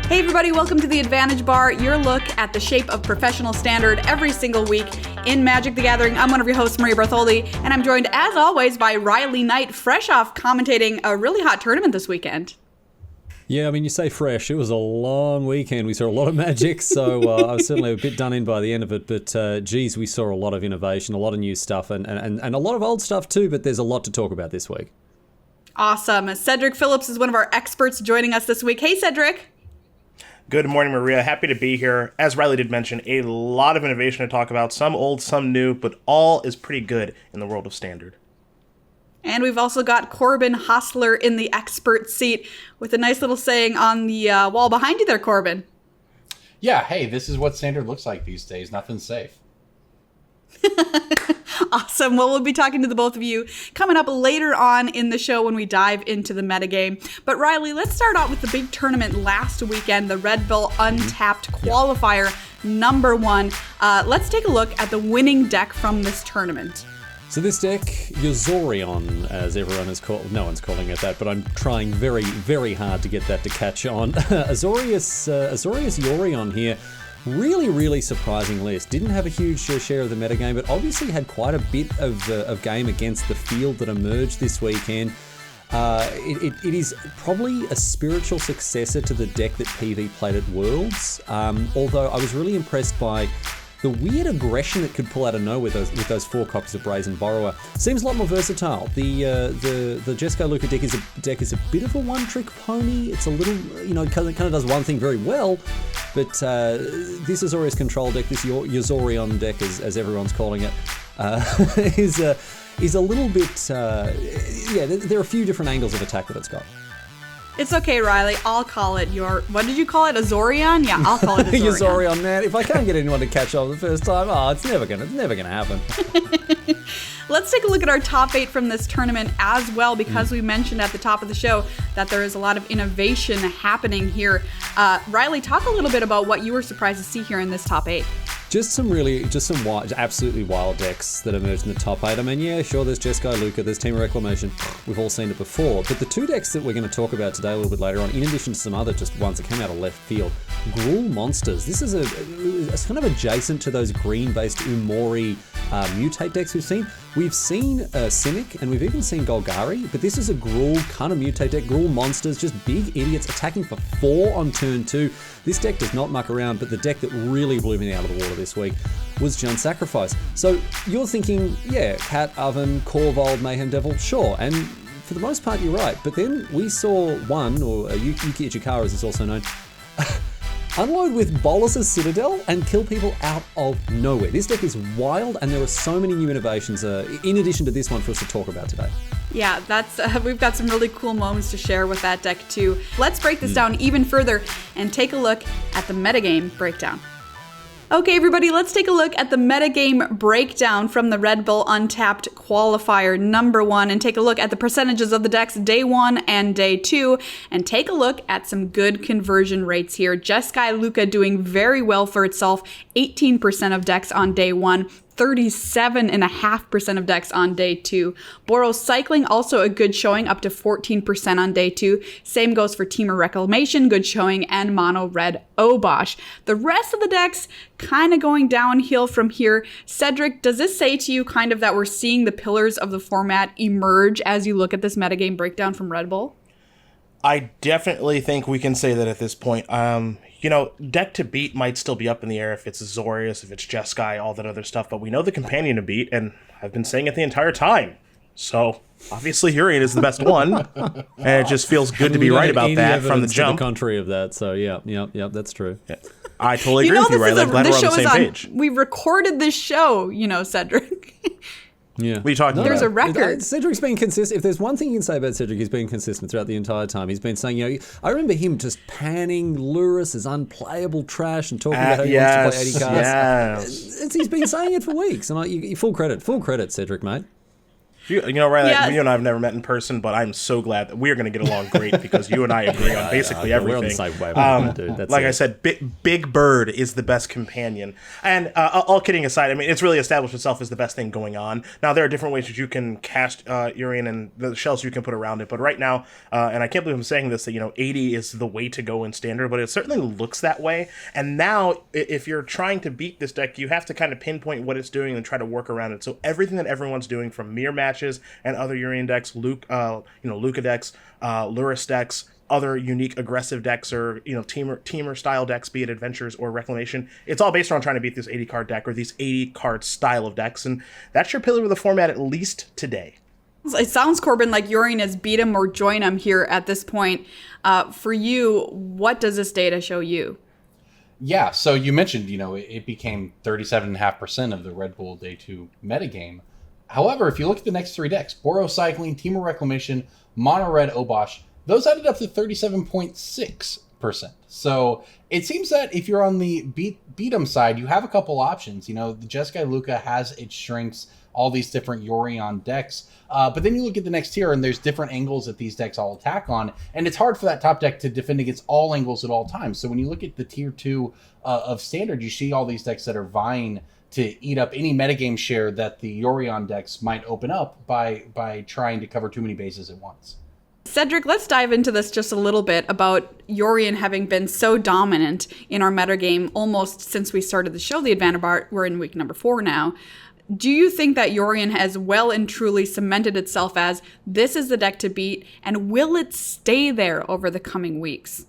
Hey everybody, welcome to the Advantage Bar, your look at the shape of professional standard every single week in Magic the Gathering. I'm one of your hosts, Maria Bartholdi, and I'm joined as always by Riley Knight, fresh off commentating a really hot tournament this weekend. Yeah, I mean, you say fresh. It was a long weekend. We saw a lot of Magic, so I was certainly a bit done in by the end of it. But, geez, we saw a lot of innovation, a lot of new stuff, and a lot of old stuff too, but there's a lot to talk about this week. Awesome. Cedric Phillips is one of our experts joining us this week. Hey, Cedric. Good morning, Maria. Happy to be here. As Riley did mention, a lot of innovation to talk about. Some old, some new, but all is pretty good in the world of Standard. And we've also got Corbin Hostler in the expert seat with a nice little saying on the wall behind you there, Corbin. Yeah, hey, this is what Standard looks like these days. Nothing's safe. Awesome. Well, we'll be talking to the both of you coming up later on in the show when we dive into the metagame. But Riley, let's start out with the big tournament last weekend, the RedBull Untapped Qualifier #1. Let's take a look at the winning deck from this tournament. So this deck, Yorion, as everyone is called, no one's calling it that, but I'm trying very, very hard to get that to catch on. Azorius Yorion here. Really, really surprising list. Didn't have a huge share of the metagame, but obviously had quite a bit of game against the field that emerged this weekend. It is probably a spiritual successor to the deck that PV played at Worlds, although I was really impressed by the weird aggression it could pull out of nowhere with those 4 copies of Brazen Borrower. Seems a lot more versatile. The Jeskai Luka deck is a bit of a one-trick pony. It's a little, it kind of does one thing very well, but this Azorius control deck, this Yorion deck, as everyone's calling it, is a little bit, there are a few different angles of attack that it's got. It's okay, Riley. I'll call it what did you call it? Azorion? Yeah, I'll call it Azorion. Azorion, man. If I can't get anyone to catch on the first time, it's never gonna happen. Let's take a look at our top 8 from this tournament as well, because we mentioned at the top of the show that there is a lot of innovation happening here. Riley, talk a little bit about what you were surprised to see here in this top 8. Just some absolutely wild decks that emerged in the top 8. I mean, yeah, sure, there's Jeskai Luka, there's Team of Reclamation. We've all seen it before. But the 2 decks that we're going to talk about today a little bit later on, in addition to some other just ones that came out of left field, Gruul Monsters. This is it's kind of adjacent to those green-based Umori mutate decks we've seen. We've seen Simic, and we've even seen Golgari, but this is a Gruul kind of mutate deck. Gruul Monsters, just big idiots attacking for 4 on turn 2. This deck does not muck around, but the deck that really blew me out of the water this week was Jund Sacrifice. So you're thinking, yeah, Cat, Oven, Corvold, Mayhem Devil, sure, and for the most part you're right, but then we saw one, or Yuki Ichikawa as it's also known, unload with Bolas's Citadel and kill people out of nowhere. This deck is wild, and there are so many new innovations in addition to this one for us to talk about today. Yeah, that's we've got some really cool moments to share with that deck too. Let's break this down even further and take a look at the metagame breakdown. Okay, everybody, let's take a look at the metagame breakdown from the RedBull Untapped Qualifier #1 and take a look at the percentages of the decks day 1 and day 2 and take a look at some good conversion rates here. Jeskai Luka doing very well for itself, 18% of decks on day 1. 37.5% of decks on day 2. Boros Cycling, also a good showing, up to 14% on day 2. Same goes for Teamer Reclamation, good showing, and Mono Red Obosh. The rest of the decks kind of going downhill from here. Cedric, does this say to you kind of that we're seeing the pillars of the format emerge as you look at this metagame breakdown from RedBull? I definitely think we can say that at this point. Deck to beat might still be up in the air if it's Azorius, if it's Jeskai, all that other stuff, but we know the companion to beat, and I've been saying it the entire time. So, obviously, Yorion is the best one, and it just feels good to be right about that from the jump. To the contrary of that, so yeah, that's true. Yeah. I totally agree with you, Riley. I'm glad we're on the same page. We recorded this show, Cedric. Yeah. What are you talking about? There's a record. Cedric's been consistent. If there's one thing you can say about Cedric, he's been consistent throughout the entire time. He's been saying, I remember him just panning Lurrus as unplayable trash and talking about how he wants to play 80 cards. Yes. He's been saying it for weeks. And full credit, Cedric, mate. Ryan, Yes. you and I have never met in person, but I'm so glad that we are going to get along great because you and I agree on basically everything. We're on the same wavelength, dude. That's Like it. I said, Big Bird is the best companion. And all kidding aside, I mean, it's really established itself as the best thing going on. Now, there are different ways that you can cast Yorion and the shells you can put around it. But right now, and I can't believe I'm saying this, that, 80 is the way to go in Standard, but it certainly looks that way. And now, if you're trying to beat this deck, you have to kind of pinpoint what it's doing and try to work around it. So everything that everyone's doing from mirror matches and other Yorion decks, Luca decks, Luris decks, other unique aggressive decks, or teamer style decks, be it adventures or reclamation, it's all based on trying to beat this 80 card deck or these 80 card style of decks, and that's your pillar of the format at least today. It sounds, Corbin, like Yorion is beat him or join him here at this point. For you, what does this data show you? Yeah, so you mentioned, it became 37.5% of the Red Bull Day 2 metagame. However, if you look at the next three decks, Borocycling, Team of Reclamation, Mono Red, Obosh, those added up to 37.6%. So it seems that if you're on the beat 'em side, you have a couple options. The Jeskai Luca has its strengths, all these different Yorion decks. But then you look at the next tier, and there's different angles that these decks all attack on. And it's hard for that top deck to defend against all angles at all times. So when you look at the tier 2 of Standard, you see all these decks that are vying to eat up any metagame share that the Yorion decks might open up by trying to cover too many bases at once. Cedric, let's dive into this just a little bit about Yorion having been so dominant in our metagame almost since we started the show, The Advantage Bar. We're in week number 4 now. Do you think that Yorion has well and truly cemented itself as this is the deck to beat, and will it stay there over the coming weeks?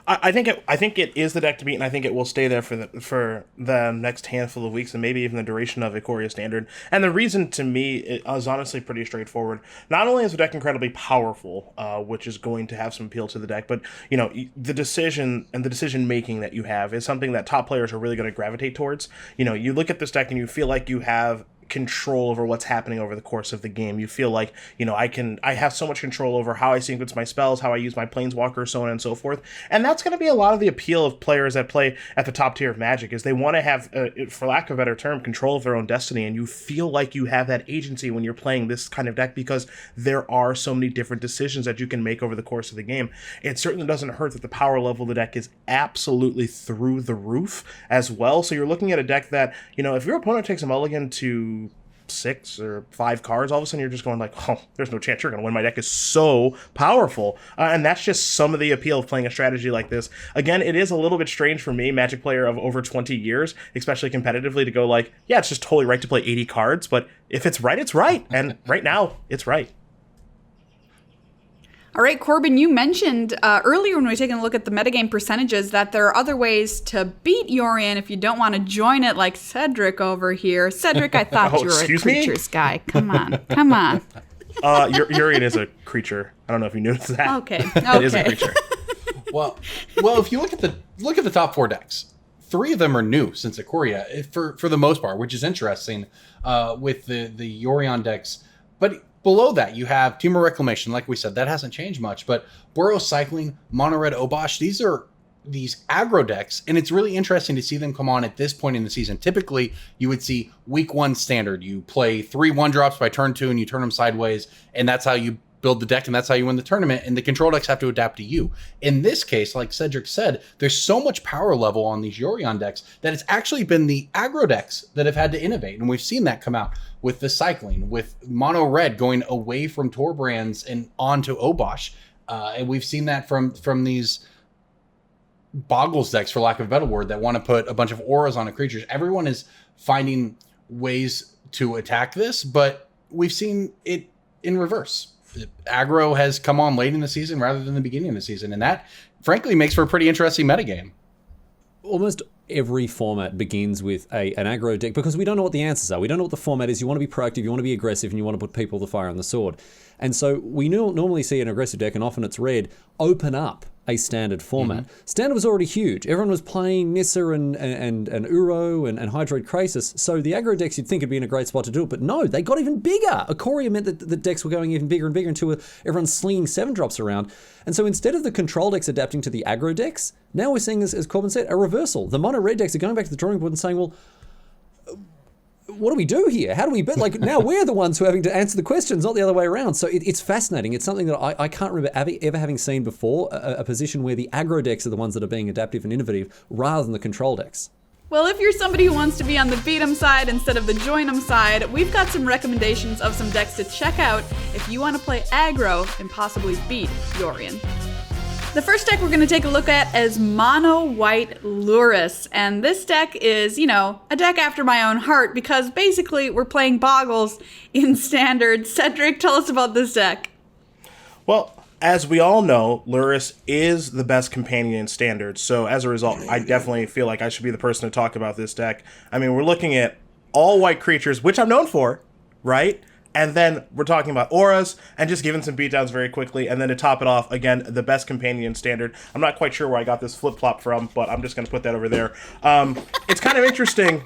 I think it is the deck to beat, and I think it will stay there for the next handful of weeks, and maybe even the duration of Ikoria Standard. And the reason to me is honestly pretty straightforward. Not only is the deck incredibly powerful, which is going to have some appeal to the deck, but the decision making that you have is something that top players are really going to gravitate towards. You look at this deck and you feel like you have control over what's happening over the course of the game. You feel like, I have so much control over how I sequence my spells, how I use my planeswalker, so on and so forth. And that's going to be a lot of the appeal of players that play at the top tier of Magic, is they want to have, for lack of a better term, control of their own destiny. And you feel like you have that agency when you're playing this kind of deck because there are so many different decisions that you can make over the course of the game. It certainly doesn't hurt that the power level of the deck is absolutely through the roof as well. So you're looking at a deck that, if your opponent takes a mulligan to 6 or 5 cards, all of a sudden you're just going like, oh, there's no chance you're going to win. My deck is so powerful. And that's just some of the appeal of playing a strategy like this. Again, it is a little bit strange for me, Magic player of over 20 years, especially competitively, to go like, yeah, it's just totally right to play 80 cards, but if it's right, it's right. And right now, it's right. All right, Corbin, you mentioned earlier when we were taking a look at the metagame percentages that there are other ways to beat Yorion if you don't want to join it, like Cedric over here. Cedric, I thought you were a creatures guy. Come on. Yorion is a creature. I don't know if you knew that. Okay. It is a creature. Well, if you look at the top 4 decks, 3 of them are new since Ikoria for the most part, which is interesting with the Yorion decks. But below that, you have Team of Reclamation. Like we said, that hasn't changed much. But Borocycling, Mono Red, Obosh, these are these aggro decks, and it's really interesting to see them come on at this point in the season. Typically, you would see week 1 Standard. You play 3 1-drops by turn 2, and you turn them sideways, and that's how you build the deck, and that's how you win the tournament, and the control decks have to adapt to you. In this case, like Cedric said, there's so much power level on these Yorion decks that it's actually been the aggro decks that have had to innovate, and we've seen that come out with the cycling, with Mono Red going away from Torbrands and onto Obosh, and we've seen that from these Boggles decks, for lack of a better word, that want to put a bunch of auras on the creatures. Everyone is finding ways to attack this, but we've seen it in reverse. Aggro has come on late in the season rather than the beginning of the season, and that, frankly, makes for a pretty interesting metagame. Almost every format begins with an aggro deck because we don't know what the answers are. We don't know what the format is. You want to be proactive, you want to be aggressive, and you want to put people the fire on the sword. And so we normally see an aggressive deck, and often it's red, open up a standard format. Mm-hmm. Standard was already huge. Everyone was playing Nissa and Uro and Hydroid Krasis, so the aggro decks you'd think would be in a great spot to do it, but no, they got even bigger. Ikoria meant that the decks were going even bigger and bigger until everyone's slinging 7-drops around. And so instead of the control decks adapting to the aggro decks, now we're seeing, as Corbin said, a reversal. The mono red decks are going back to the drawing board and saying, well, what do we do here? How do we bet? Like, now we're the ones who are having to answer the questions, not the other way around. So it's fascinating. It's something that I can't remember ever having seen before, a position where the aggro decks are the ones that are being adaptive and innovative rather than the control decks. Well, if you're somebody who wants to be on the beat 'em side instead of the join 'em side, we've got some recommendations of some decks to check out if you want to play aggro and possibly beat Yorion. The first deck we're going to take a look at is Mono White Lurrus, and this deck is, you know, a deck after my own heart because basically we're playing Boggles in Standard. Cedric, tell us about this deck. Well, as we all know, Lurrus is the best companion in Standard, so as a result, I definitely feel like I should be the person to talk about this deck. I mean, we're looking at all white creatures, which I'm known for, right? And then we're talking about auras and just giving some beatdowns very quickly. And then to top it off, again, the best companion in Standard. I'm not quite sure where I got this flip-flop from, but I'm just going to put that over there. It's kind of interesting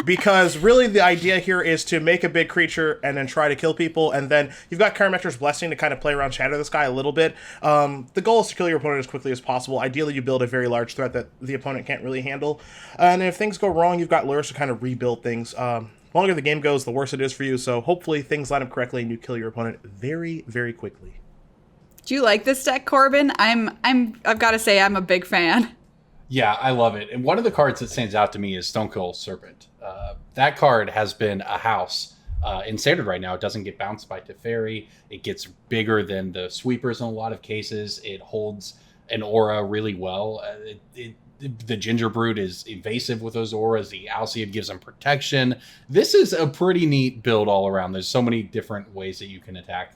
because really the idea here is to make a big creature and then try to kill people. And then you've got Karametra's Blessing to kind of play around Shadow the Sky a little bit. The goal is to kill your opponent as quickly as possible. Ideally, you build a very large threat that the opponent can't really handle. And if things go wrong, you've got Lurrus to kind of rebuild things. The longer the game goes, the worse it is for you. So hopefully things line up correctly and you kill your opponent very, very quickly. Do you like this deck, Corbin? I've got to say I'm a big fan. Yeah, I love it. And one of the cards that stands out to me is Stonekill Serpent. That card has been a house in Standard right now. It doesn't get bounced by Teferi. It gets bigger than the sweepers in a lot of cases. It holds an aura really well. The Ginger Brood is evasive with those auras. The Alseid gives them protection. This is a pretty neat build all around. There's so many different ways that you can attack.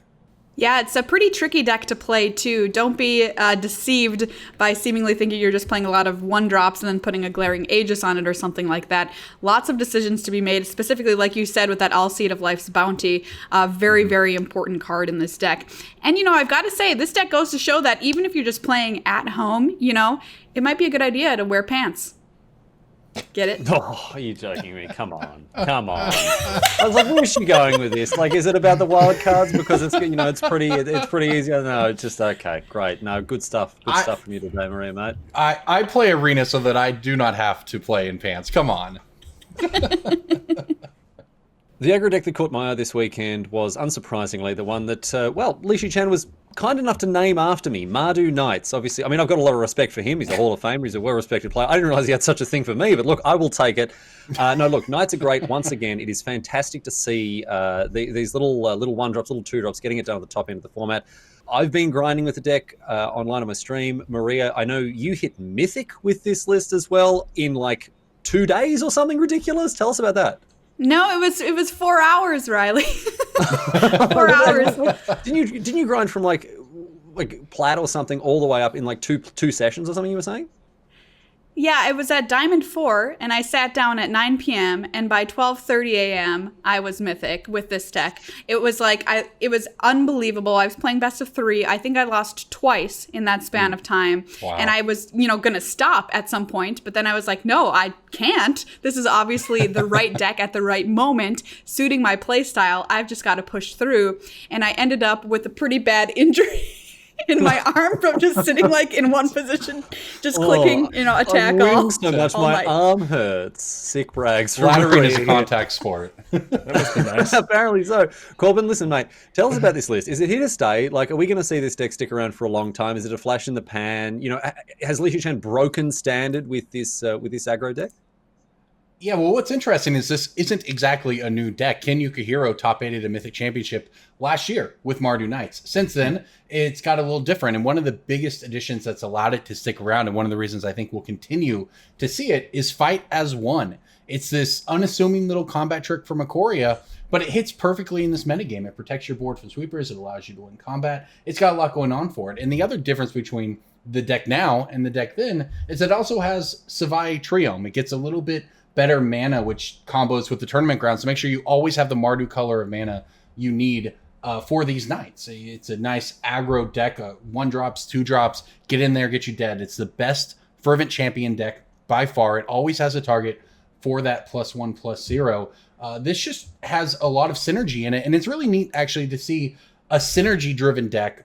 Yeah, it's a pretty tricky deck to play, too. Don't be deceived by seemingly thinking you're just playing a lot of 1-drops and then putting a Glaring Aegis on it or something like that. Lots of decisions to be made, specifically, like you said, with that Alseid of Life's Bounty. Very, very important card in this deck. And, you know, I've got to say, this deck goes to show that even if you're just playing at home, you know, it might be a good idea to wear pants. Get it? Oh, are you joking me? Come on. I was like, where's she going with this? Like, is it about the wild cards? Because it's, you know, it's pretty easy. No, it's just okay. Great. No, good stuff. Good stuff from you today, Maria, mate. I play Arena so that I do not have to play in pants. Come on. The aggro deck that caught my eye this weekend was, unsurprisingly, the one that, Lishi Chan was kind enough to name after me, Mardu Knights. Obviously, I mean, I've got a lot of respect for him. He's a Hall of Famer. He's a well-respected player. I didn't realize he had such a thing for me, but look, I will take it. Knights are great. Once again, it is fantastic to see these little 1-drops, little 2-drops, getting it down to the top end of the format. I've been grinding with the deck online on my stream. Maria, I know you hit Mythic with this list as well in like 2 days or something ridiculous. Tell us about that. No, it was 4 hours, Riley. 4 hours. Didn't you grind from like plat or something all the way up in like two sessions or something you were saying? Yeah, it was at Diamond 4, and I sat down at 9 p.m., and by 12:30 a.m., I was Mythic with this deck. It was it was unbelievable. I was playing best of 3. I think I lost twice in that span of time. Wow. And I was, going to stop at some point, but then I was like, no, I can't. This is obviously the right deck at the right moment, suiting my playstyle. I've just got to push through. And I ended up with a pretty bad injury in my arm from just sitting like in one position, just clicking, attack all. So much all my night. arm hurts. Sick brags. Flattering is a contact sport. That must be nice. Apparently so. Corbin, listen, mate. Tell us about this list. Is it here to stay? Like, are we going to see this deck stick around for a long time? Is it a flash in the pan? Has Lishi Chan broken standard with this aggro deck? Yeah, well, what's interesting is this isn't exactly a new deck. Ken Yukihiro top-8'd a Mythic Championship last year with Mardu Knights. Since then, it's got a little different, and one of the biggest additions that's allowed it to stick around, and one of the reasons I think we'll continue to see it, is Fight as One. It's this unassuming little combat trick from Ikoria, but it hits perfectly in this metagame. It protects your board from sweepers. It allows you to win combat. It's got a lot going on for it. And the other difference between the deck now and the deck then is it also has Savai Triome. It gets a little bit better mana, which combos with the tournament grounds to make sure you always have the Mardu color of mana you need for these Knights. It's a nice aggro deck, 1-drops, 2-drops, get in there, get you dead. It's the best Fervent Champion deck by far. It always has a target for that +1/+0. This just has a lot of synergy in it, and it's really neat actually to see a synergy-driven deck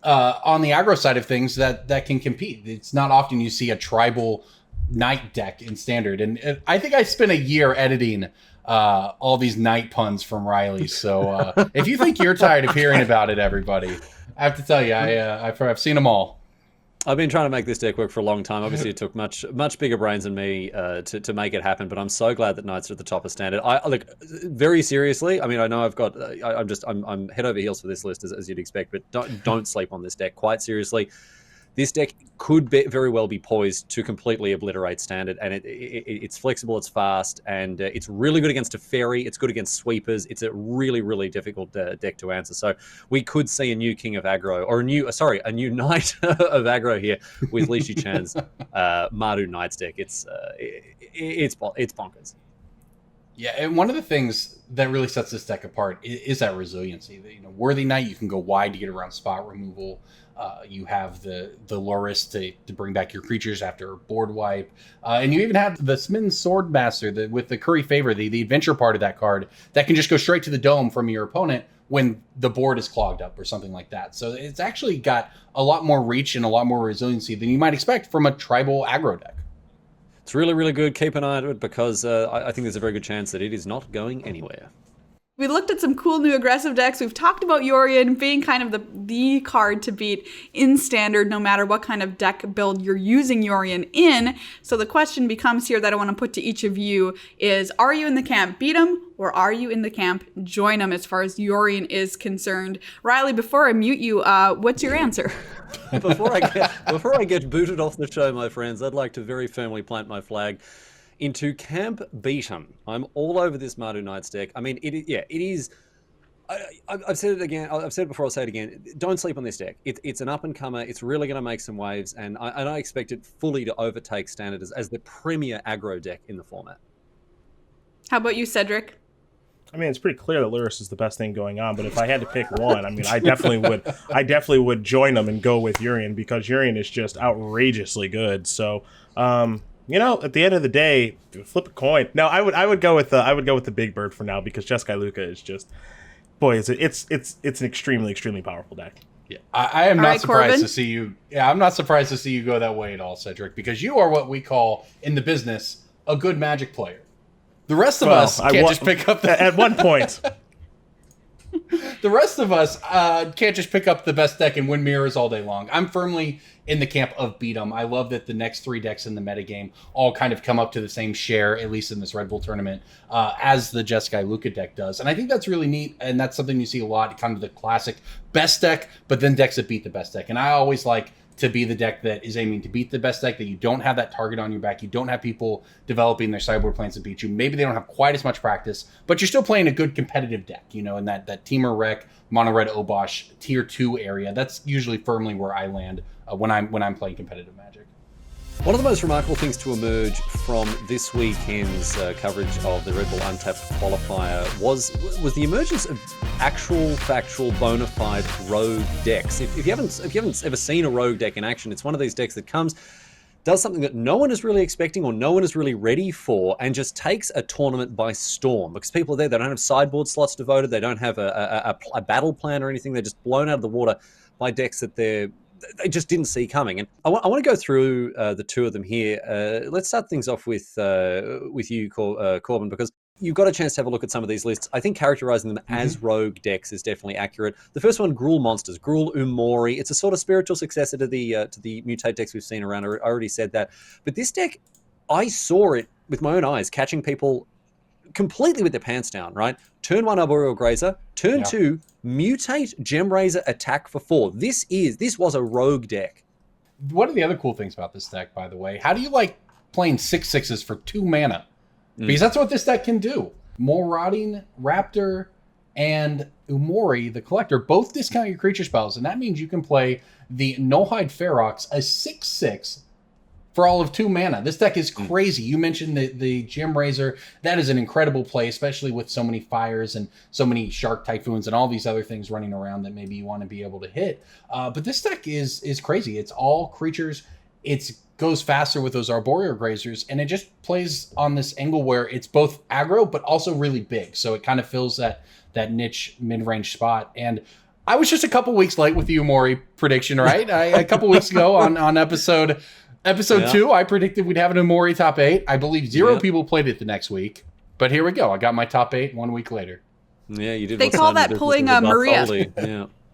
on the aggro side of things that can compete. It's not often you see a tribal Knight deck in Standard, and I think I spent a year editing all these night puns from Riley. So if you think you're tired of hearing about it, everybody, I have to tell you, I've seen them all. I've been trying to make this deck work for a long time. Obviously, it took much bigger brains than me to make it happen. But I'm so glad that Knights are at the top of standard. I look, very seriously. I mean, I know I've got. I'm head over heels for this list as you'd expect. But don't sleep on this deck. Quite seriously, this deck could very well be poised to completely obliterate standard, and it's flexible, it's fast, and it's really good against a fairy. It's good against sweepers. It's a really, really difficult deck to answer. So we could see a new king of aggro, or a new knight of aggro here with Li Chan's Mardu Knights deck. It's bonkers. Yeah, and one of the things that really sets this deck apart is that resiliency. Worthy Knight, you can go wide to get around spot removal. You have the Loris to bring back your creatures after board wipe. And you even have the Smitten Swordmaster with the Curry Favor, the adventure part of that card, that can just go straight to the dome from your opponent when the board is clogged up or something like that. So it's actually got a lot more reach and a lot more resiliency than you might expect from a tribal aggro deck. It's really, really good. Keep an eye on it because I think there's a very good chance that it is not going anywhere. We looked at some cool new aggressive decks. We've talked about Yorion being kind of the card to beat in standard, no matter what kind of deck build you're using Yorion in. So the question becomes here that I want to put to each of you is, are you in the camp beat 'em, or are you in the camp join 'em as far as Yorion is concerned? Riley, before I mute you, what's your answer? Before I get booted off the show, my friends, I'd like to very firmly plant my flag into camp beat 'em. I'm all over this Mardu Knights deck. I mean, it is. I've said it again. I've said it before. I'll say it again. Don't sleep on this deck. It's an up and comer. It's really going to make some waves, and I expect it fully to overtake standard as the premier aggro deck in the format. How about you, Cedric? I mean, it's pretty clear that Luris is the best thing going on, but if I had to pick one, I mean, I definitely would join them and go with Yorion, because Yorion is just outrageously good. So, at the end of the day, flip a coin. No, I would go with the Big Bird for now, because Jeskai Luka is just, boy, it's an extremely, extremely powerful deck. Yeah, I am not right, surprised Corbin? to see you. Yeah, I'm not surprised to see you go that way at all, Cedric, because you are what we call in the business a good Magic player. The rest of us can't just pick up at one point. The rest of us can't just pick up the best deck and win mirrors all day long. I'm firmly in the camp of beat 'em. I love that the next three decks in the metagame all kind of come up to the same share, at least in this Red Bull tournament, as the Jeskai Luka deck does. And I think that's really neat, and that's something you see a lot, kind of the classic best deck, but then decks that beat the best deck. And I always like to be the deck that is aiming to beat the best deck, that you don't have that target on your back. You don't have people developing their sideboard plans to beat you. Maybe they don't have quite as much practice, but you're still playing a good competitive deck, in that Temur Rec, Mono Red Obosh, tier 2 area. That's usually firmly where I land when I'm playing competitive Magic. One of the most remarkable things to emerge from this weekend's coverage of the RedBull Untapped Qualifier was the emergence of actual, factual, bona fide rogue decks. If you haven't ever seen a rogue deck in action, it's one of these decks that does something that no one is really expecting or no one is really ready for, and just takes a tournament by storm. Because people are there, they don't have sideboard slots devoted, they don't have a battle plan or anything. They're just blown out of the water by decks that they just didn't see coming. And I want to go through the two of them here. Let's start things off with you, Corbin, because you've got a chance to have a look at some of these lists. I think characterizing them as rogue decks is definitely accurate. The first one, Gruul Monsters, Gruul Umori. It's a sort of spiritual successor to the mutate decks we've seen around. I already said that. But this deck, I saw it with my own eyes, catching people completely with their pants down, right? Turn 1 Arboreal Grazer, turn 2 mutate Gemrazor, attack for 4. This was a rogue deck. One of the other cool things about this deck, by the way, how do you like playing 6/6s for 2 mana? Because that's what this deck can do. Marauding Raptor and Umori, the Collector, both discount your creature spells, and that means you can play the Nullhide Ferox, a 6/6, for all of 2 mana. This deck is crazy. You mentioned the Gemrazor. That is an incredible play, especially with so many fires and so many Shark Typhoons and all these other things running around that maybe you want to be able to hit. But this deck is crazy. It's all creatures. It goes faster with those Arboreal Grazers, and it just plays on this angle where it's both aggro but also really big. So it kind of fills that niche mid-range spot. And I was just a couple weeks late with the Umori prediction, right? A couple weeks ago on episode 2, I predicted we'd have an Umori top 8. I believe 0 people played it the next week. But here we go. I got my top 8 1 week later. Yeah, you did. They call that pulling a Maria.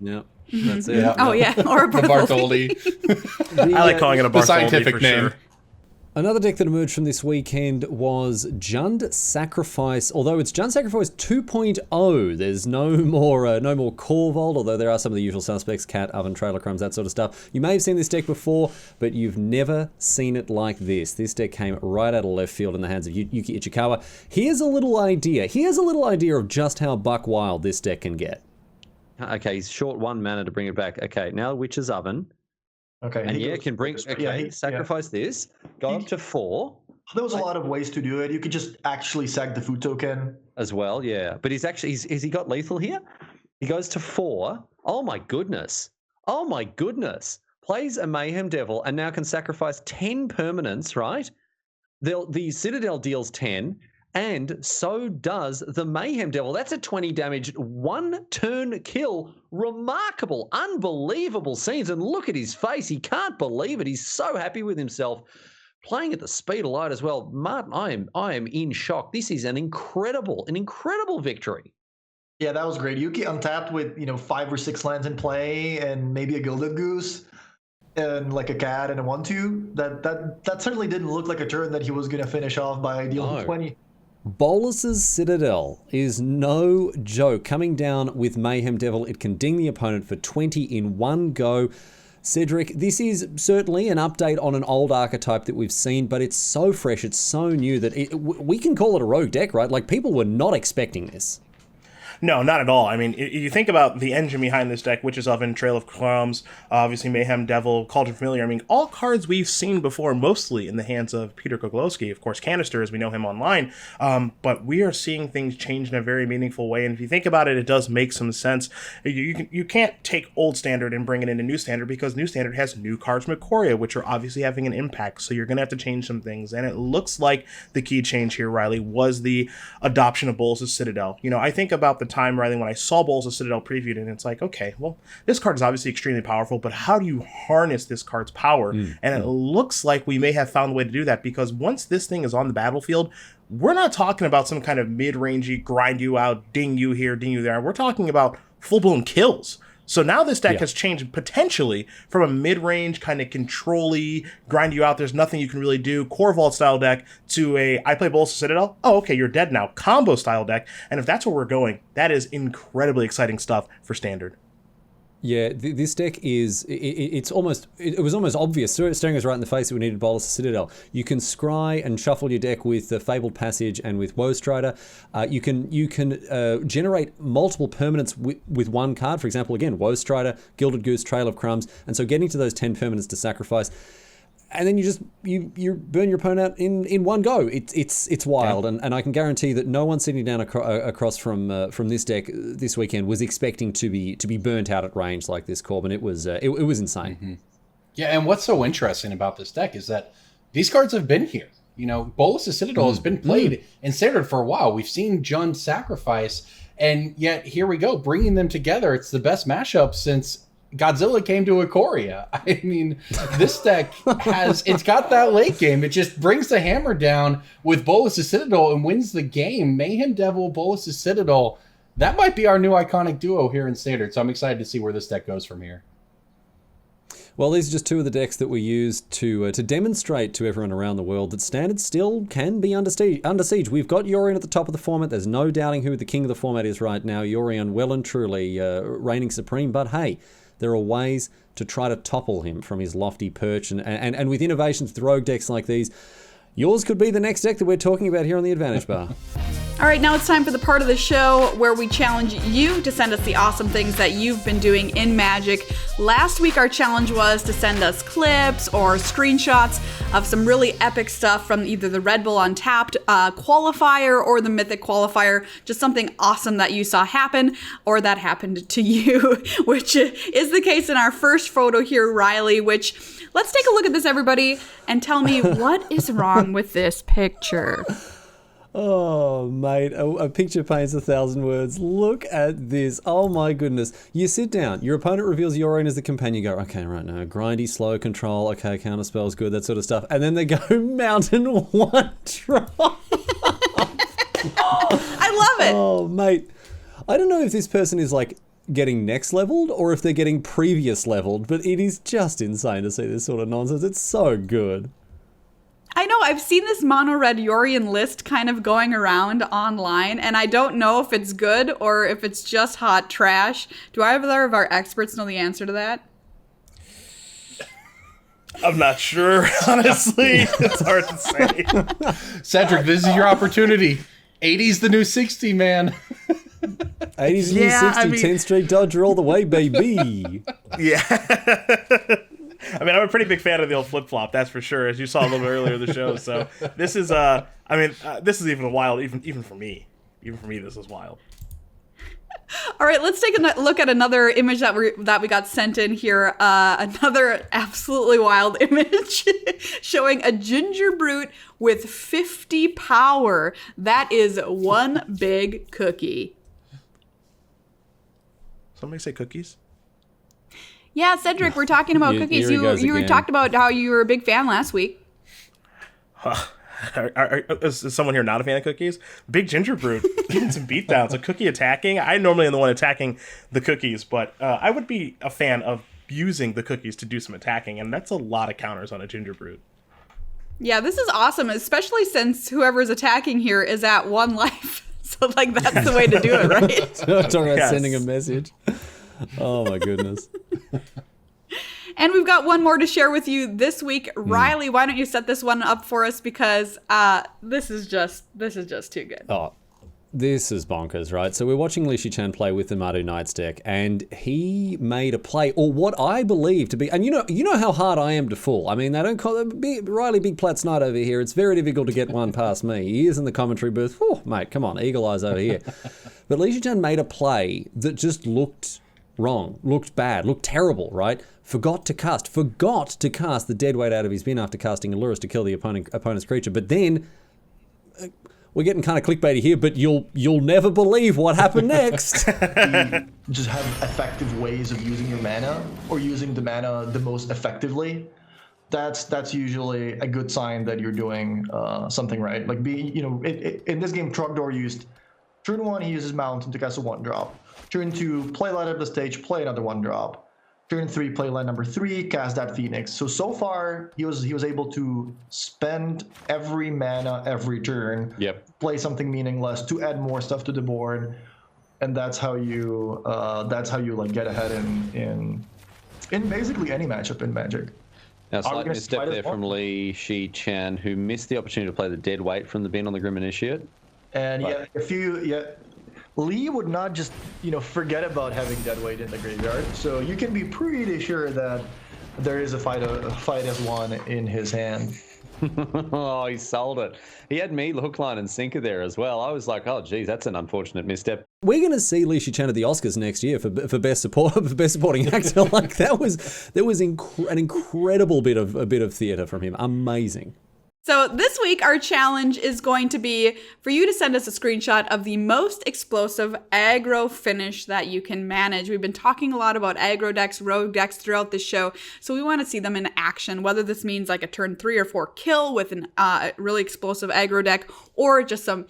Yeah. That's it. Yeah. Oh, yeah. Or a The Bartholdi. Bartholdi. I like calling it a Bartholdi, The scientific for name. sure. Another deck that emerged from this weekend was Jund Sacrifice. Although it's Jund Sacrifice 2.0, there's no more Corvold, although there are some of the usual suspects, Cat, Oven, Trailer Crumbs, that sort of stuff. You may have seen this deck before, but you've never seen it like this. This deck came right out of left field in the hands of Yuki Ichikawa. Here's a little idea of just how buck wild this deck can get. Okay, he's short 1 mana to bring it back. Okay, now Witch's Oven. Okay. And he yeah, goes- can bring. Okay, sacrifice this. Go up to 4 There was a lot of ways to do it. You could just actually sack the food token. as well. Yeah, but he's he got lethal here? He goes to 4. Oh my goodness. Oh my goodness. Plays a Mayhem Devil and now can sacrifice 10 permanents. Right? The Citadel deals 10. And so does the Mayhem Devil. That's a 20 damage, 1 turn kill. Remarkable, unbelievable scenes. And look at his face. He can't believe it. He's so happy with himself. Playing at the speed of light as well. Martin, I am in shock. This is an incredible victory. Yeah, that was great. Yuki untapped with 5 or 6 lands in play and maybe a Gilded Goose and like a cat and a 1/2. That certainly didn't look like a turn that he was going to finish off by dealing 20. Bolus's Citadel is no joke. Coming down with Mayhem Devil, it can ding the opponent for 20 in one go. Cedric, this is certainly an update on an old archetype that we've seen, but it's so fresh, it's so new that we can call it a rogue deck, right? Like, people were not expecting this. No, not at all. I mean, you think about the engine behind this deck, Witch's Oven, Trail of Crumbs, obviously Mayhem Devil, Cauldron Familiar. I mean, all cards we've seen before, mostly in the hands of Peter Koglowski, of course, Canister, as we know him online. But we are seeing things change in a very meaningful way. And if you think about it, it does make some sense. You can't take old standard and bring it into new standard because new standard has new cards from Ikoria, which are obviously having an impact. So you're going to have to change some things. And it looks like the key change here, Riley, was the adoption of Bolas' Citadel. I think about the time, Riley, when I saw Bolas' Citadel previewed, and it's like, okay, well, this card is obviously extremely powerful, but how do you harness this card's power? And it looks like we may have found a way to do that, because once this thing is on the battlefield, we're not talking about some kind of mid-rangey, grind you out, ding you here, ding you there. We're talking about full-blown kills. So now this deck has changed potentially from a mid-range kind of control-y, grind you out, there's nothing you can really do, Corvold style deck, to I play Bolas' Citadel, oh, okay, you're dead now, combo style deck. And if that's where we're going, that is incredibly exciting stuff for Standard. Yeah, this deck is, it was almost obvious, staring us right in the face that we needed Bolas' Citadel. You can scry and shuffle your deck with the Fabled Passage and with Woe Strider. You can generate multiple permanents with one card. For example, again, Woe Strider, Gilded Goose, Trail of Crumbs. And so getting to those 10 permanents to sacrifice, and then you burn your opponent out in one go. It's wild, and I can guarantee that no one sitting down across from this deck this weekend was expecting to be burnt out at range like this, Corbin. It was insane. Mm-hmm. Yeah, and what's so interesting about this deck is that these cards have been here. Bolas' Citadel has been played in Standard for a while. We've seen Jund Sacrifice, and yet here we go, bringing them together. It's the best mashup since Godzilla came to Ikoria. I mean, this deck it's got that late game. It just brings the hammer down with Bolas' Citadel and wins the game. Mayhem Devil, Bolas' Citadel. That might be our new iconic duo here in Standard. So I'm excited to see where this deck goes from here. Well, these are just two of the decks that we used to demonstrate to everyone around the world that Standard still can be under siege. We've got Yorion at the top of the format. There's no doubting who the king of the format is right now. Yorion well and truly reigning supreme. But hey, there are ways to try to topple him from his lofty perch. And with innovations with rogue decks like these, yours could be the next deck that we're talking about here on the Advantage Bar. All right, now it's time for the part of the show where we challenge you to send us the awesome things that you've been doing in Magic. Last week, our challenge was to send us clips or screenshots of some really epic stuff from either the RedBull Untapped qualifier or the Mythic qualifier, just something awesome that you saw happen or that happened to you, which is the case in our first photo here, Riley, which let's take a look at this, everybody, and tell me what is wrong with this picture. Oh, mate, a picture paints 1,000 words. Look at this. Oh, my goodness. You sit down. Your opponent reveals Yorion as the companion. You go, okay, right now, grindy, slow control. Okay, counterspell's good, that sort of stuff. And then they go Mountain 1 drop. it. Oh, mate. I don't know if this person is like getting next leveled or if they're getting previous leveled, but it is just insane to see this sort of nonsense. It's so good. I know, I've seen this mono red Yorion list kind of going around online, and I don't know if it's good or if it's just hot trash. Do either of our experts know the answer to that? I'm not sure, honestly. It's hard to say. Cedric, this is your opportunity. 80's the new 60, man. 80's new 60, 10th Street Dodger all the way, baby. Yeah. I mean, I'm a pretty big fan of the old flip-flop, that's for sure, as you saw a little bit earlier in the show. So this is, this is even wild, even for me. Even for me, this is wild. All right, let's take a look at another image that we got sent in here. Another absolutely wild image showing a ginger brute with 50 power. That is one big cookie. Somebody say cookies? Yeah, Cedric, we're talking about cookies. You talked about how you were a big fan last week. Is someone here not a fan of cookies? Big ginger brute, getting some beatdowns. A cookie attacking. I normally am the one attacking the cookies, but I would be a fan of using the cookies to do some attacking, and that's a lot of counters on a ginger brute. Yeah, this is awesome, especially since whoever's attacking here is at 1 life. So, like, that's the way to do it, right? Talking about sending a message. Oh, my goodness. And we've got one more to share with you this week. Riley, why don't you set this one up for us, because this is just too good. Oh, this is bonkers, right? So we're watching Lishi Chan play with the Mardu Knights deck, and he made a play, or what I believe to be, and you know how hard I am to fool. I mean, they don't call it Riley Big Plat's Knight over here. It's very difficult to get one past me. He is in the commentary booth. Whew, mate, come on, eagle eyes over here. But Lishi Chan made a play that just looked wrong, looked bad, looked terrible, right? Forgot to cast the dead weight out of his bin after casting Allurus to kill the opponent's creature. But then, we're getting kind of clickbaity here, but you'll never believe what happened next. You just have effective ways of using your mana, or using the mana the most effectively. That's usually a good sign that you're doing something right. Like in this game, Trogdor used turn 1, he uses Mountain to cast a 1-drop. Turn 2, play light up the stage, play another 1-drop. Turn 3, play line number 3, cast that Phoenix. So far he was able to spend every mana every turn. Yep. Play something meaningless to add more stuff to the board, and that's how you like get ahead in basically any matchup in Magic. Now, slight misstep there from Lishi Chan, who missed the opportunity to play the dead weight from the bin on the Grim Initiate. And Lee would not just, forget about having deadweight in the graveyard. So you can be pretty sure that there is a fight as one in his hand. Oh, he sold it. He had me hook, line, and sinker there as well. I was like, oh, geez, that's an unfortunate misstep. We're going to see Lishi Chan at the Oscars next year for best supporting actor. Like there was an incredible bit of theatre from him. Amazing. So this week, our challenge is going to be for you to send us a screenshot of the most explosive aggro finish that you can manage. We've been talking a lot about aggro decks, rogue decks throughout this show, so we want to see them in action, whether this means like a turn 3 or 4 kill with a really explosive aggro deck, or just some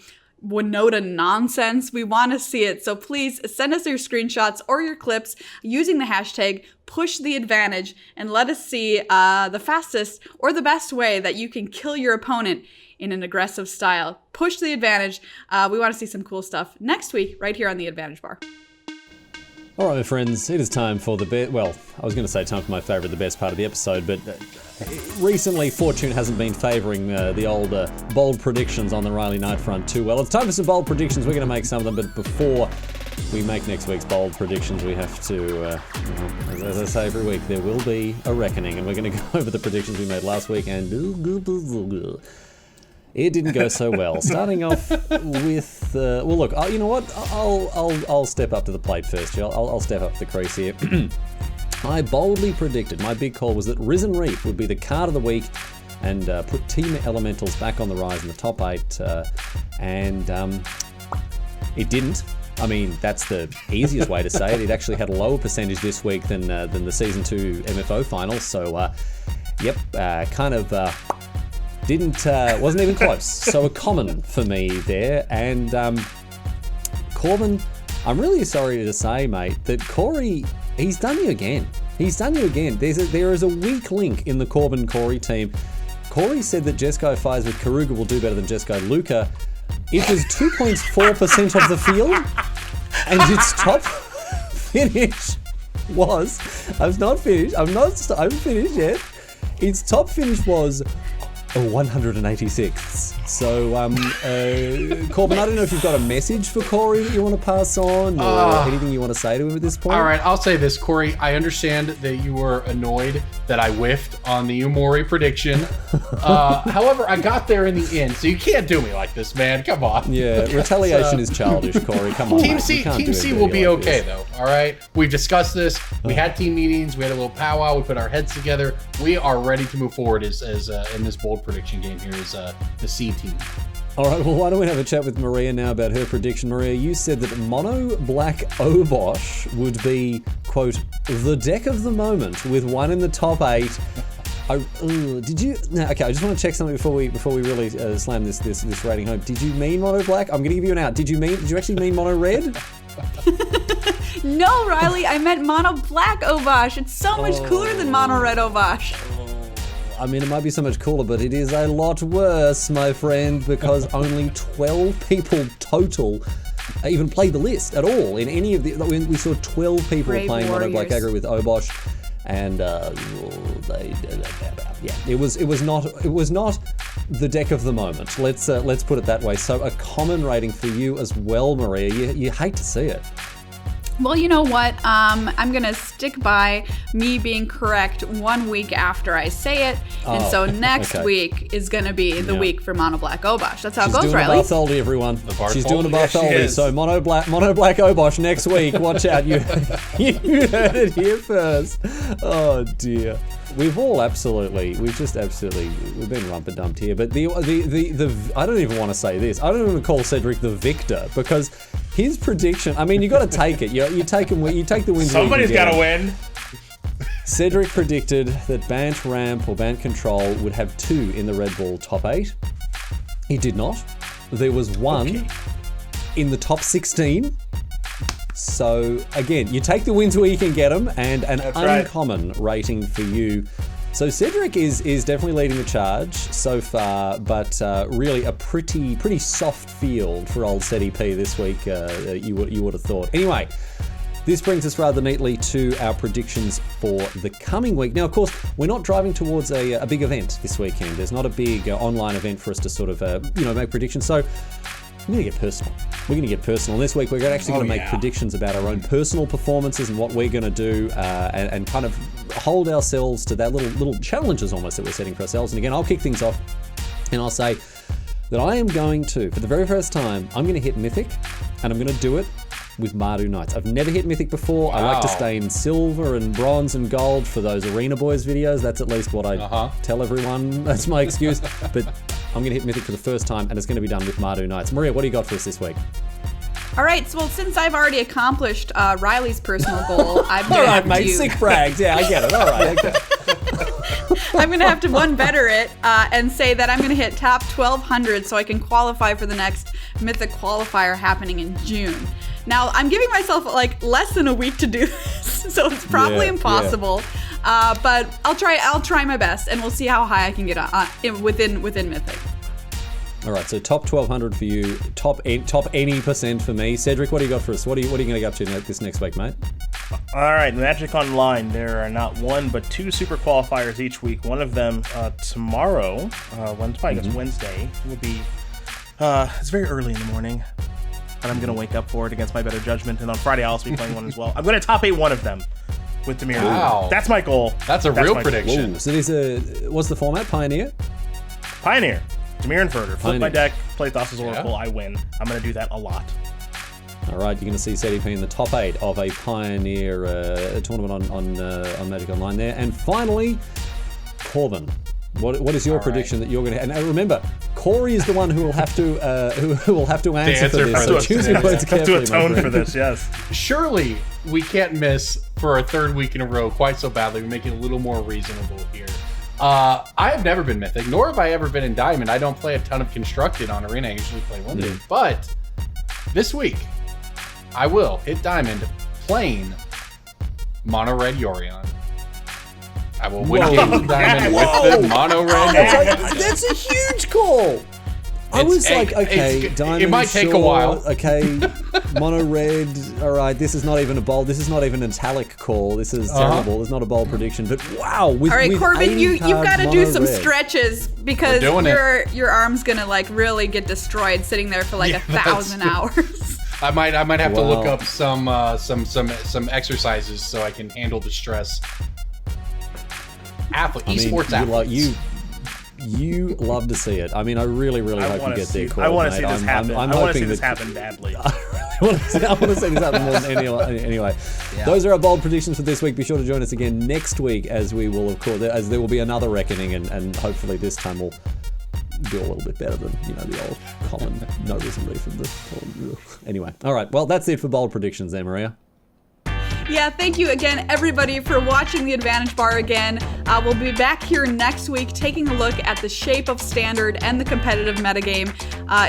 Winota nonsense. We want to see it. So please send us your screenshots or your clips using the hashtag #PushTheAdvantage and let us see the fastest or the best way that you can kill your opponent in an aggressive style. Push the advantage. We want to see some cool stuff next week right here on the Advantage Bar. All right, my friends, it is time for the I was going to say time for my favorite, the best part of the episode, but recently fortune hasn't been favoring the old bold predictions on the Riley Knight front too well. It's time for some bold predictions. We're going to make some of them, but before we make next week's bold predictions, we have to, as I say every week, there will be a reckoning, and we're going to go over the predictions we made last week, and it didn't go so well. Starting off with, well, look, you know what? I'll step up to the plate first. I'll step up the crease here. I boldly predicted, my big call was that Risen Reef would be the card of the week and put Team Elementals back on the rise in the top 8, and it didn't. I mean, that's the easiest way to say it. It actually had a lower percentage this week than the Season 2 MFO final, so wasn't even close. So a common for me there, and Corbin, I'm really sorry to say, mate, that Corey, he's done you again. He's done you again. There is a weak link in the Corbin-Corey team. Corey said that Jeskai Fires with Karuga will do better than Jeskai Luca. It was 2.4% of the field, and its top finish was... I haven't finished yet. Its top finish was 186th. So, Corbin, I don't know if you've got a message for Corey that you want to pass on, or anything you want to say to him at this point. All right, I'll say this, Corey. I understand that you were annoyed that I whiffed on the Umori prediction. However, I got there in the end, so you can't do me like this, man. Come on. Yeah, retaliation is childish, Corey. Come on. Team C will be okay, though. All right, we've discussed this. We had team meetings. We had a little powwow. We put our heads together. We are ready to move forward as in this bold prediction game here as the C team. All right, well, why don't we have a chat with Maria now about her prediction. Maria, you said that Mono Black Obosh would be, quote, the deck of the moment with one in the top 8. Did you? No, okay, I just want to check something before we really slam this rating home. Did you mean Mono Black? I'm going to give you an out. Did you actually mean Mono Red? No, Riley, I meant Mono Black Obosh. It's so much cooler than Mono Red Obosh. I mean, it might be so much cooler, but it is a lot worse, my friend, because only 12 people total even played the list at all. In any of the, we saw 12 people Brave playing Mono Black Aggro with Obosh, and it was not the deck of the moment. Let's put it that way. So a common rating for you as well, Maria. You hate to see it. Well, you know what? I'm going to stick by me being correct 1 week after I say it. And so next week is going to be the week for Mono Black Obosh. That's how it goes, Riley. She's doing a Bartholdi, everyone. She's doing a Bartholdi. So Mono Black Obosh next week. Watch out. You heard it here first. Oh, dear. We've been rumpa dumped here. But the I don't even want to say this. I don't even call Cedric the victor, because his prediction, I mean, you got to take it. You take the wins. Somebody's got to win. Cedric predicted that Bant Ramp or Bant Control would have 2 in the RedBull top 8. He did not. There was 1 in the top 16. So, again, you take the wins where you can get them, and an uncommon rating for you. So Cedric is definitely leading the charge so far, but really a pretty soft field for old Ceddy P this week, you would have thought. Anyway, this brings us rather neatly to our predictions for the coming week. Now, of course, we're not driving towards a big event this weekend. There's not a big online event for us to sort of make predictions. So we're going to get personal. We're going to get personal. This week, we're actually going to make predictions about our own personal performances and what we're going to do, and kind of hold ourselves to that little challenges almost that we're setting for ourselves. And again, I'll kick things off, and I'll say that I am going to, for the very first time, I'm going to hit Mythic, and I'm going to do it with Mardu Knights. I've never hit Mythic before. Wow. I like to stay in silver and bronze and gold for those Arena Boys videos. That's at least what I tell everyone. That's my excuse. But I'm going to hit Mythic for the first time, and it's going to be done with Mardu Knights. Maria, what do you got for us this week? All right, so since I've already accomplished Riley's personal goal, I'm going to have mate, sick brags. Yeah, I get it. All right, okay. I'm going to have to one better it and say that I'm going to hit top 1,200 so I can qualify for the next Mythic qualifier happening in June. Now, I'm giving myself like less than a week to do this, so it's probably impossible. Yeah. But I'll try my best, and we'll see how high I can get within Mythic. All right, so top 1,200 for you, top any percent for me. Cedric, what do you got for us? What are you going to get up to this next week, mate? All right, Magic Online. There are not 1 but 2 super qualifiers each week. One of them tomorrow, Wednesday, will be. It's very early in the morning, but I'm going to wake up for it against my better judgment. And on Friday, I'll also be playing one as well. I'm going to top 8 one of them with Demir. Wow, that's my goal. That's a real prediction. So what's the format? Pioneer. Demir Inverter. Flip my deck, play Thassa's Oracle, I win. I'm going to do that a lot. All right, you're going to see CDP in the top 8 of a Pioneer tournament on Magic Online there. And finally, Corbin. What is your prediction that you're going to? And remember, Corey is the one who will have to answer for this. So choose your words carefully. Have to atone for this. Yes. Surely we can't miss for a 3rd week in a row quite so badly. We make it a little more reasonable here. I have never been Mythic, nor have I ever been in Diamond. I don't play a ton of Constructed on Arena. I usually play Limited. But this week, I will hit diamond playing mono red Yorion. I will win games in diamond with the mono red. That's a huge call. I was like, okay, diamond. It might take a while. Okay, mono red. All right, this is not even a bold. This is not even an italic call. This is terrible. It's not a bold prediction. But wow, with, all right, with Corbin, you've got to do some red. stretches because your arm's gonna like really get destroyed sitting there for like 1,000 hours. I might have to look up some exercises so I can handle the stress. Esports athletes. You love to see it. I mean, I really hope you get there, Corbin. I want to see this happen. I want to see this happen badly. I want to see this happen more than anyway. Those are our bold predictions for this week. Be sure to join us again next week as we will, of course, as there will be another reckoning, and hopefully this time we'll do a little bit better than the old common no reason leave from the. Anyway, all right. Well, that's it for bold predictions there, Maria. Yeah, thank you again, everybody, for watching the Advantage Bar again. We'll be back here next week taking a look at the shape of Standard and the competitive metagame.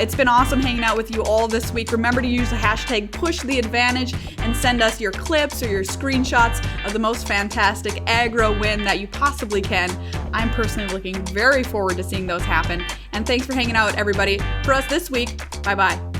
It's been awesome hanging out with you all this week. Remember to use the hashtag PushTheAdvantage and send us your clips or your screenshots of the most fantastic aggro win that you possibly can. I'm personally looking very forward to seeing those happen. And thanks for hanging out, everybody. For us this week, bye-bye.